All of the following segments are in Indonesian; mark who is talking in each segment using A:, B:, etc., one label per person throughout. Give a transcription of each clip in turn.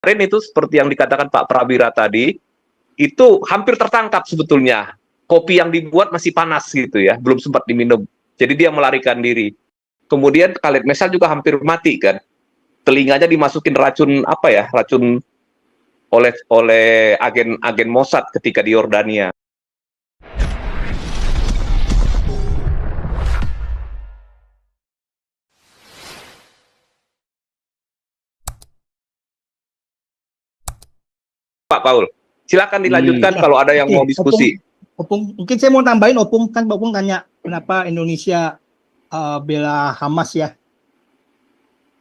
A: kemarin itu seperti yang dikatakan Pak Prawira tadi, itu hampir tertangkap sebetulnya. Kopi yang dibuat masih panas gitu ya, belum sempat diminum. Jadi dia melarikan diri. Kemudian Khalid Mesal juga hampir mati kan. Telinganya dimasukin racun apa ya? Racun oleh agen Mossad ketika di Yordania. Pak Paul, silakan dilanjutkan
B: Ya,
A: kalau ada yang mau diskusi.
B: Opung, mungkin saya mau tambahin Opung kan Opung tanya kenapa Indonesia bela Hamas ya.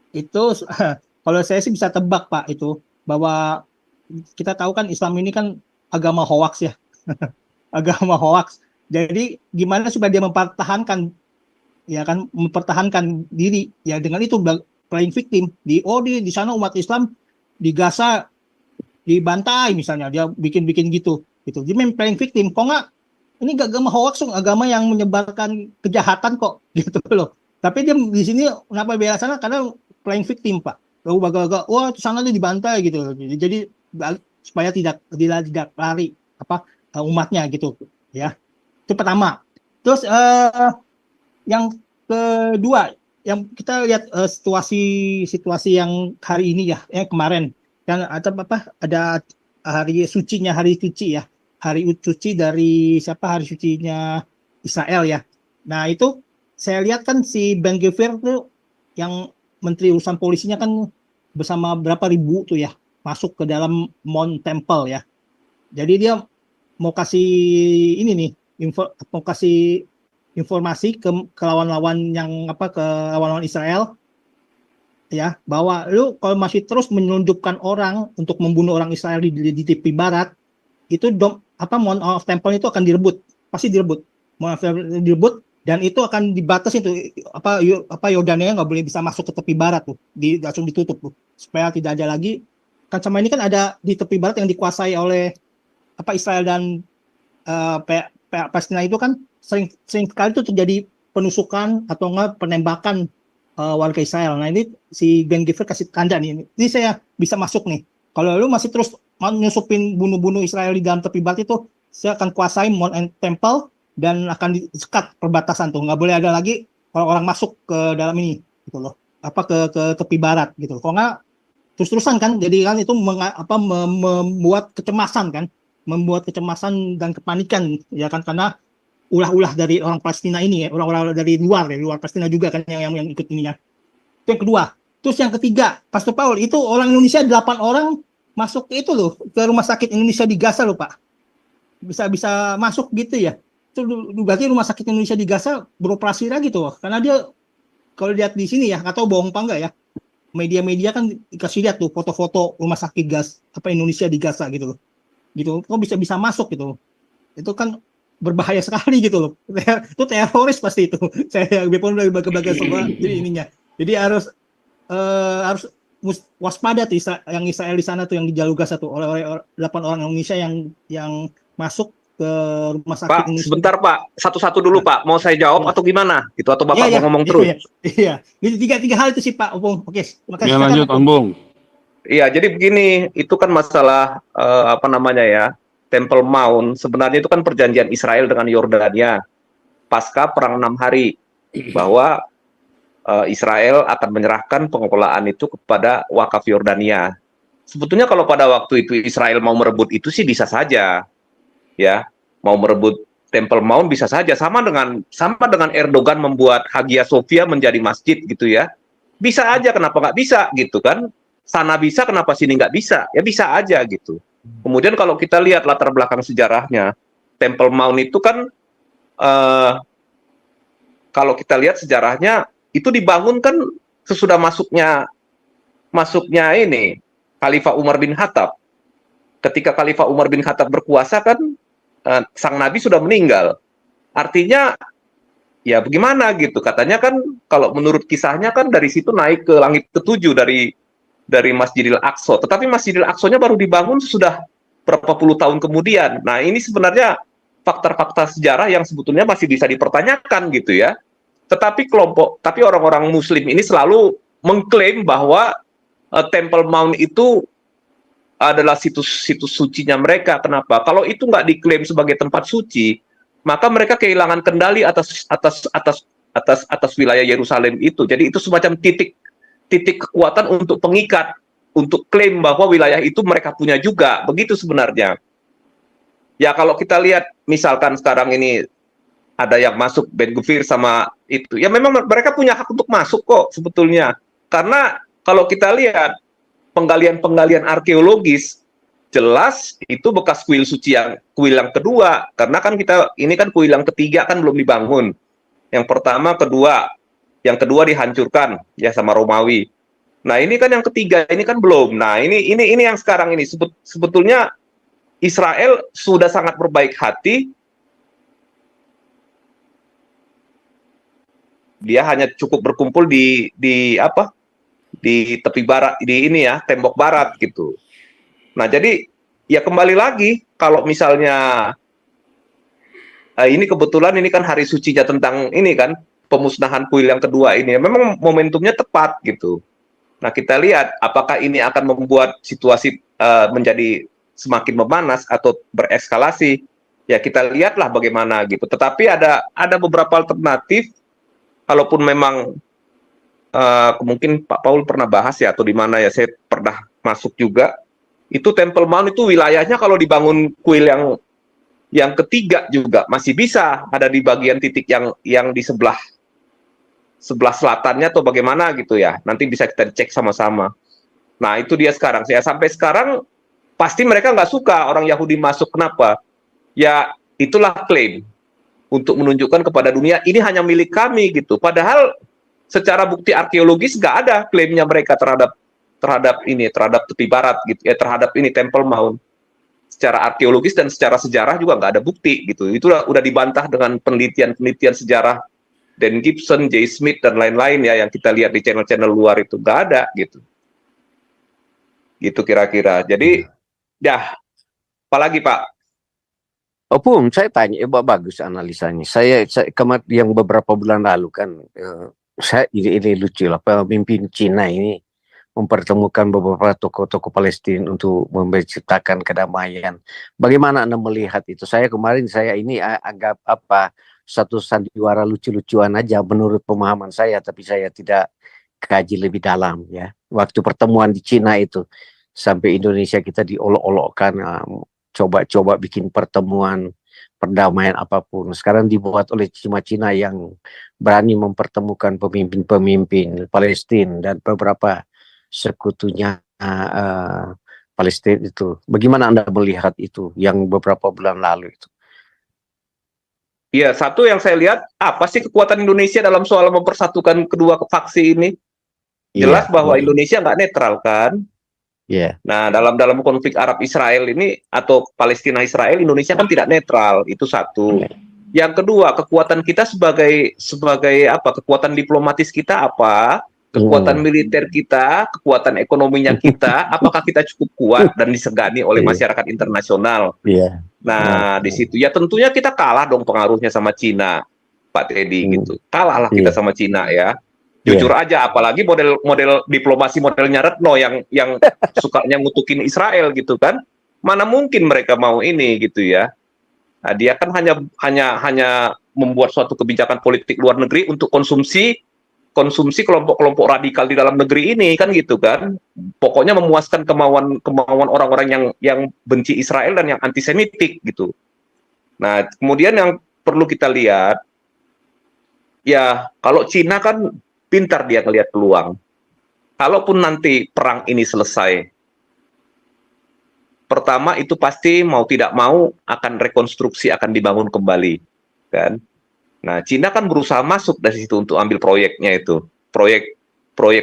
B: Itu kalau saya sih bisa tebak Pak itu bahwa kita tahu kan Islam ini kan agama hoax ya. Agama hoax. Jadi gimana supaya dia mempertahankan ya kan mempertahankan diri ya dengan itu playing victim di sana umat Islam di Gaza dibantai misalnya dia bikin gitu jadi main playing victim kok nggak ini gak agama hoax agama yang menyebarkan kejahatan kok gitu loh tapi dia di sini kenapa bela sana karena playing victim Pak lalu baga-baga wah sana tuh dibantai gitu jadi supaya tidak lari apa umatnya gitu ya itu pertama terus yang kedua yang kita lihat situasi yang hari ini ya kemarin kan ada hari suci ya hari suci dari siapa hari sucinya Israel ya nah itu saya lihat kan si Ben Gvir tuh yang menteri urusan polisinya kan bersama berapa ribu tuh ya masuk ke dalam Mount Temple ya jadi dia mau kasih ini nih mau kasih informasi ke lawan-lawan ke lawan-lawan Israel ya bahwa lu kalau masih terus menelundupkan orang untuk membunuh orang Israel di tepi barat itu Mount of Temple itu akan pasti direbut dan itu akan dibatasi itu Yordania nggak boleh bisa masuk ke tepi barat tuh langsung ditutup tuh supaya tidak ada lagi kan sama ini kan ada di tepi barat yang dikuasai oleh Israel dan Palestina itu kan sering sekali itu terjadi penusukan atau enggak penembakan warga Israel. Nah ini si Ben Gvir kasih tanda nih. Ini saya bisa masuk nih. Kalau lu masih terus nyusupin bunuh-bunuh Israel di dalam tepi barat itu, saya akan kuasai Mount Temple dan akan disekat perbatasan tuh. Nggak boleh ada lagi orang-orang masuk ke dalam ini, gitu loh. Ke tepi barat gitu. Kalau nggak terus-terusan kan, jadi kan itu membuat kecemasan kan, membuat kecemasan dan kepanikan ya kan karena ulah-ulah dari orang Palestina ini ya, orang-orang dari luar Palestina juga kan yang ikut ininya. Itu yang kedua. Terus yang ketiga, Pastor Paul, itu orang Indonesia 8 orang masuk itu loh, ke rumah sakit Indonesia di Gaza loh Pak. Bisa masuk gitu ya. Itu berarti rumah sakit Indonesia di Gaza beroperasi lagi tuh. Karena dia kalau lihat di sini ya, atau bohong apa enggak ya. Media-media kan dikasih lihat tuh foto-foto rumah sakit Indonesia di Gaza gitu loh. Gitu. Kok bisa masuk gitu. Itu kan berbahaya sekali gitu loh. Itu teroris pasti itu. Saya biarpun berbagai semua jadi ininya. Jadi harus waspada tuh yang Israel di sana tuh yang di Jalur Gaza tuh oleh 8 orang Indonesia yang masuk ke rumah sakit
A: Pak,
B: Indonesia.
A: sebentar Pak, satu-satu dulu Pak. Mau saya jawab atau gimana? Gitu atau Bapak mau ngomong terus?
B: Iya. Jadi tiga hal itu sih Pak Opung. Oke, makasih.
C: Ya lanjut Ambung.
A: Iya, jadi begini, itu kan masalah Temple Mount. Sebenarnya itu kan perjanjian Israel dengan Yordania pasca perang 6 hari bahwa Israel akan menyerahkan pengelolaan itu kepada wakaf Yordania. Sebetulnya kalau pada waktu itu Israel mau merebut itu sih bisa saja, ya, mau merebut Temple Mount bisa saja sama dengan Erdogan membuat Hagia Sophia menjadi masjid gitu ya, bisa aja kenapa nggak bisa gitu kan? Sana bisa kenapa sini nggak bisa? Ya bisa aja gitu. Kemudian kalau kita lihat latar belakang sejarahnya, Temple Mount itu kan kalau kita lihat sejarahnya itu dibangun kan sesudah masuknya ini Khalifah Umar bin Khattab. Ketika Khalifah Umar bin Khattab berkuasa kan sang Nabi sudah meninggal. Artinya ya bagaimana gitu. Katanya kan kalau menurut kisahnya kan dari situ naik ke langit ketujuh dari Masjidil Aqsa. Tetapi Masjidil Aqsa-nya baru dibangun sudah berapa puluh tahun kemudian. Nah ini sebenarnya fakta-fakta sejarah yang sebetulnya masih bisa dipertanyakan gitu ya. Tapi orang-orang Muslim ini selalu mengklaim bahwa Temple Mount itu adalah situs-situs sucinya mereka. Kenapa? Kalau itu nggak diklaim sebagai tempat suci, maka mereka kehilangan kendali atas wilayah Yerusalem itu. Jadi itu semacam titik kekuatan untuk pengikat, untuk klaim bahwa wilayah itu mereka punya juga. Begitu sebenarnya. Ya kalau kita lihat misalkan sekarang ini ada yang masuk Ben Gvir sama itu, ya memang mereka punya hak untuk masuk kok sebetulnya. Karena kalau kita lihat penggalian-penggalian arkeologis, jelas itu bekas kuil suci kuil yang kedua. Karena kan ini kan kuil yang ketiga kan belum dibangun. Yang pertama, kedua, yang kedua dihancurkan ya sama Romawi. Nah ini kan yang ketiga, ini kan belum. Nah ini yang sekarang ini sebetulnya Israel sudah sangat berbaik hati. Dia hanya cukup berkumpul di tepi barat, di ini ya, tembok barat gitu. Nah jadi ya kembali lagi, kalau misalnya ini kebetulan ini kan hari sucinya tentang ini kan, pemusnahan kuil yang kedua ini, memang momentumnya tepat gitu. Nah kita lihat apakah ini akan membuat situasi menjadi semakin memanas atau bereskalasi. Ya kita lihatlah bagaimana gitu. Tetapi ada beberapa alternatif. Kalaupun memang mungkin Pak Paul pernah bahas ya, atau di mana ya, saya pernah masuk juga. Itu Temple Mount itu wilayahnya kalau dibangun kuil yang ketiga juga masih bisa ada di bagian titik yang di sebelah selatannya atau bagaimana gitu ya. Nanti bisa kita cek sama-sama. Nah itu dia sekarang. Ya sampai sekarang pasti mereka nggak suka orang Yahudi masuk. Kenapa? Ya itulah klaim untuk menunjukkan kepada dunia ini hanya milik kami gitu. Padahal secara bukti arkeologis nggak ada klaimnya mereka terhadap tepi barat gitu ya, terhadap ini Temple Mount. Secara arkeologis dan secara sejarah juga nggak ada bukti gitu. Itu udah dibantah dengan penelitian sejarah Dan Gibson, Jay Smith dan lain-lain ya yang kita lihat di channel-channel luar itu nggak ada gitu. Gitu kira-kira. Jadi ya apalagi Pak?
C: Opung, saya tanya, bagus analisanya. Saya yang beberapa bulan lalu kan, saya ini lucu lah, pemimpin Cina ini mempertemukan beberapa tokoh-tokoh Palestina untuk menciptakan kedamaian. Bagaimana Anda melihat itu? Kemarin ini anggap satu sandiwara lucu-lucuan aja menurut pemahaman saya, tapi saya tidak kaji lebih dalam ya. Waktu pertemuan di Cina itu sampai Indonesia kita diolok-olokkan. Coba-coba bikin pertemuan perdamaian apapun. Sekarang dibuat oleh Cina yang berani mempertemukan pemimpin-pemimpin Palestina dan beberapa sekutunya Palestina itu. Bagaimana Anda melihat itu yang beberapa bulan lalu itu?
A: Iya, satu yang saya lihat, apa sih kekuatan Indonesia dalam soal mempersatukan kedua faksi ini? Jelas bahwa Indonesia nggak netral kan?
C: Yeah.
A: Nah, dalam konflik Arab Israel ini atau Palestina Israel, Indonesia kan tidak netral, itu satu. Yang kedua, kekuatan kita sebagai kekuatan diplomatis kita apa? Kekuatan militer kita, kekuatan ekonominya kita, apakah kita cukup kuat dan disegani oleh masyarakat internasional? Nah, di situ ya tentunya kita kalah dong pengaruhnya sama Cina, Pak Teddy gitu. Kalahlah kita sama Cina ya. Jujur aja, apalagi model diplomasi modelnya Retno yang sukanya ngutukin Israel gitu kan, mana mungkin mereka mau ini gitu ya. Nah, dia kan hanya membuat suatu kebijakan politik luar negeri untuk konsumsi kelompok-kelompok radikal di dalam negeri ini kan gitu kan. Pokoknya memuaskan kemauan orang-orang yang benci Israel dan yang antisemitik gitu. Nah, kemudian yang perlu kita lihat ya, kalau Cina kan pintar dia ngelihat peluang. Kalaupun nanti perang ini selesai, pertama itu pasti mau tidak mau akan rekonstruksi, akan dibangun kembali, kan? Nah, Cina kan berusaha masuk dari situ untuk ambil proyeknya itu, proyek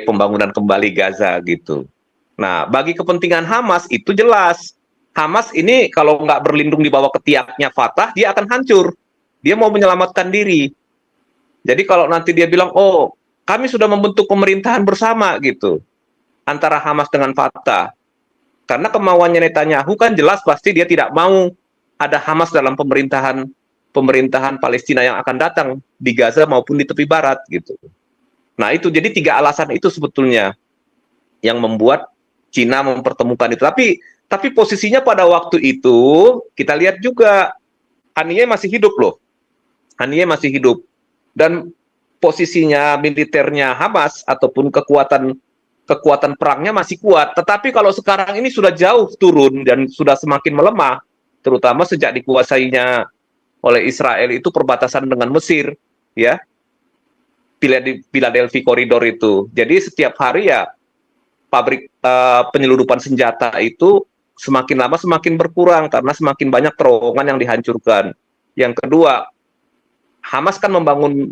A: pembangunan kembali Gaza gitu. Nah, bagi kepentingan Hamas itu jelas, Hamas ini kalau nggak berlindung di bawah ketiaknya Fatah, dia akan hancur. Dia mau menyelamatkan diri. Jadi kalau nanti dia bilang, oh kami sudah membentuk pemerintahan bersama gitu antara Hamas dengan Fatah. Karena kemauannya Netanyahu kan jelas pasti dia tidak mau ada Hamas dalam pemerintahan Palestina yang akan datang di Gaza maupun di tepi barat gitu. Nah itu jadi 3 alasan itu sebetulnya yang membuat Cina mempertemukan itu. Tapi Tapi posisinya pada waktu itu, kita lihat juga, Haniyeh masih hidup loh. Haniyeh masih hidup. Dan posisinya militernya Hamas ataupun kekuatan perangnya masih kuat. Tetapi kalau sekarang ini sudah jauh turun dan sudah semakin melemah, terutama sejak dikuasainya oleh Israel itu perbatasan dengan Mesir, ya, Philadelphia Corridor itu. Jadi setiap hari ya pabrik penyeludupan senjata itu semakin lama semakin berkurang karena semakin banyak terowongan yang dihancurkan. Yang kedua, Hamas kan membangun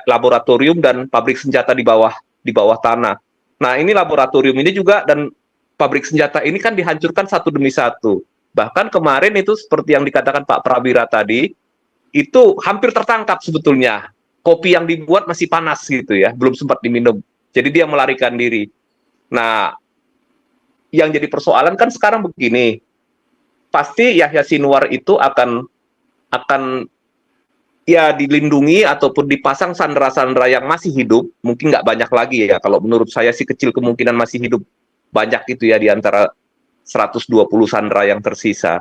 A: laboratorium dan pabrik senjata di bawah tanah. Nah, ini laboratorium ini juga dan pabrik senjata ini kan dihancurkan satu demi satu. Bahkan kemarin itu seperti yang dikatakan Pak Prawira tadi, itu hampir tertangkap sebetulnya. Kopi yang dibuat masih panas gitu ya, belum sempat diminum. Jadi dia melarikan diri. Nah, yang jadi persoalan kan sekarang begini, pasti Yahya Sinwar itu akan ya dilindungi ataupun dipasang sandera-sandera yang masih hidup, mungkin nggak banyak lagi ya, kalau menurut saya sih kecil kemungkinan masih hidup, banyak itu ya di antara 120 sandera yang tersisa.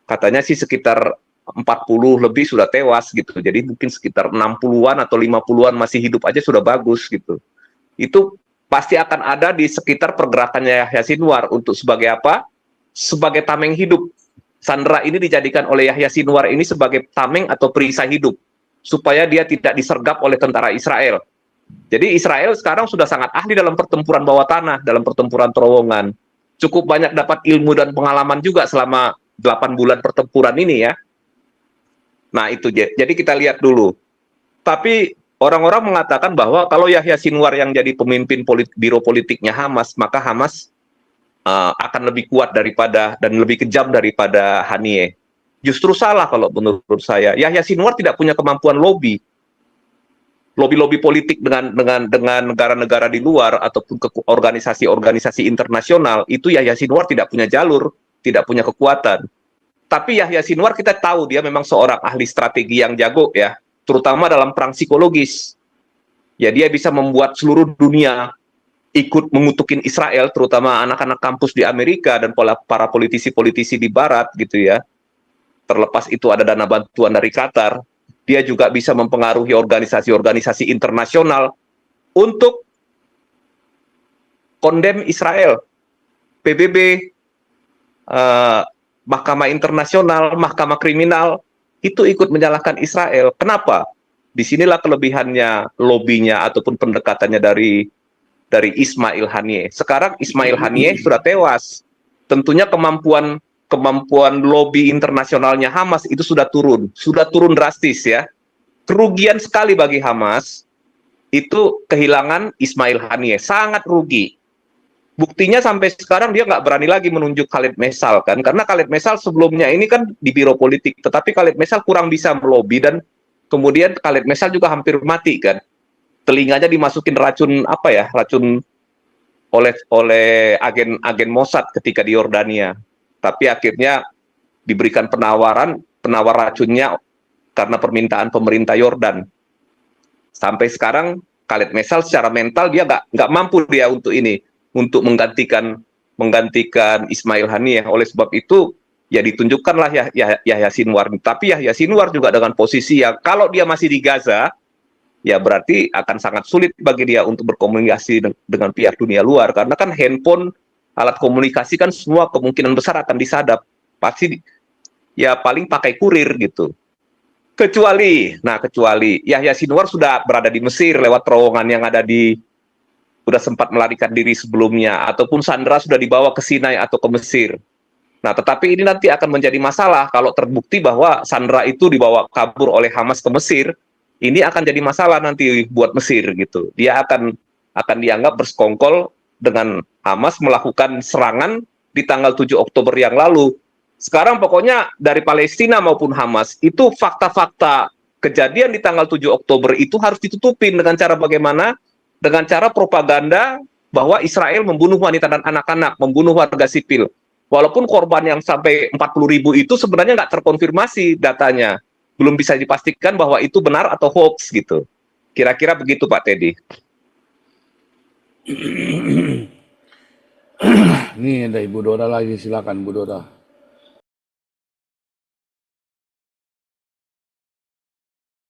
A: Katanya sih sekitar 40 lebih sudah tewas gitu, jadi mungkin sekitar 60-an atau 50-an masih hidup aja sudah bagus gitu. Itu pasti akan ada di sekitar pergerakannya Yahya Sinwar untuk sebagai apa? Sebagai tameng hidup. Sandera ini dijadikan oleh Yahya Sinwar ini sebagai tameng atau perisai hidup supaya dia tidak disergap oleh tentara Israel. Jadi Israel sekarang sudah sangat ahli dalam pertempuran bawah tanah, dalam pertempuran terowongan. Cukup banyak dapat ilmu dan pengalaman juga selama 8 bulan pertempuran ini ya. Nah itu jadi kita lihat dulu. Tapi orang-orang mengatakan bahwa kalau Yahya Sinwar yang jadi pemimpin biro politiknya Hamas, maka Hamas akan lebih kuat daripada dan lebih kejam daripada Haniyeh. Justru salah kalau menurut saya. Yahya Sinwar tidak punya kemampuan lobby politik dengan negara-negara di luar ataupun ke organisasi-organisasi internasional. Itu Yahya Sinwar tidak punya jalur, tidak punya kekuatan. Tapi Yahya Sinwar kita tahu dia memang seorang ahli strategi yang jago ya, terutama dalam perang psikologis. Ya dia bisa membuat seluruh dunia ikut mengutukin Israel, terutama anak-anak kampus di Amerika dan para politisi-politisi di Barat gitu ya. Terlepas itu ada dana bantuan dari Qatar, dia juga bisa mempengaruhi organisasi-organisasi internasional untuk kondem Israel, PBB, Mahkamah Internasional, Mahkamah Kriminal, itu ikut menyalahkan Israel. Kenapa? Disinilah kelebihannya, lobbynya ataupun pendekatannya dari Ismail Haniyeh. Sekarang Ismail Haniyeh sudah tewas. Tentunya kemampuan lobby internasionalnya Hamas itu sudah turun drastis ya. Kerugian sekali bagi Hamas itu kehilangan Ismail Haniyeh, sangat rugi. Buktinya sampai sekarang dia nggak berani lagi menunjuk Khalid Mesal kan, karena Khalid Mesal sebelumnya ini kan di biro politik, tetapi Khalid Mesal kurang bisa melobi dan kemudian Khalid Mesal juga hampir mati kan. Telinganya dimasukin racun oleh agen Mossad ketika di Yordania. Tapi akhirnya diberikan penawar racunnya karena permintaan pemerintah Yordan. Sampai sekarang Khalid Mesal secara mental dia nggak mampu dia untuk menggantikan Ismail Haniyeh. Oleh sebab itu ya ditunjukkanlah Yahya Sinwar. Tapi Yahya Sinwar juga dengan posisi yang kalau dia masih di Gaza, ya berarti akan sangat sulit bagi dia untuk berkomunikasi dengan pihak dunia luar, karena kan handphone, alat komunikasi kan semua kemungkinan besar akan disadap, pasti ya paling pakai kurir gitu. Kecuali Yahya Sinwar sudah berada di Mesir lewat terowongan yang ada sudah sempat melarikan diri sebelumnya, ataupun sandera sudah dibawa ke Sinai atau ke Mesir. Nah, tetapi ini nanti akan menjadi masalah kalau terbukti bahwa sandera itu dibawa kabur oleh Hamas ke Mesir. Ini akan jadi masalah nanti buat Mesir gitu. Dia akan dianggap bersekongkol dengan Hamas melakukan serangan di tanggal 7 Oktober yang lalu. Sekarang pokoknya dari Palestina maupun Hamas itu fakta-fakta kejadian di tanggal 7 Oktober itu harus ditutupin dengan cara bagaimana? Dengan cara propaganda bahwa Israel membunuh wanita dan anak-anak, membunuh warga sipil. Walaupun korban yang sampai 40.000 itu sebenarnya nggak terkonfirmasi datanya. Belum bisa dipastikan bahwa itu benar atau hoax gitu. Kira-kira begitu Pak Teddy.
D: Ini ada Ibu Dora lagi, silakan Bu Dora.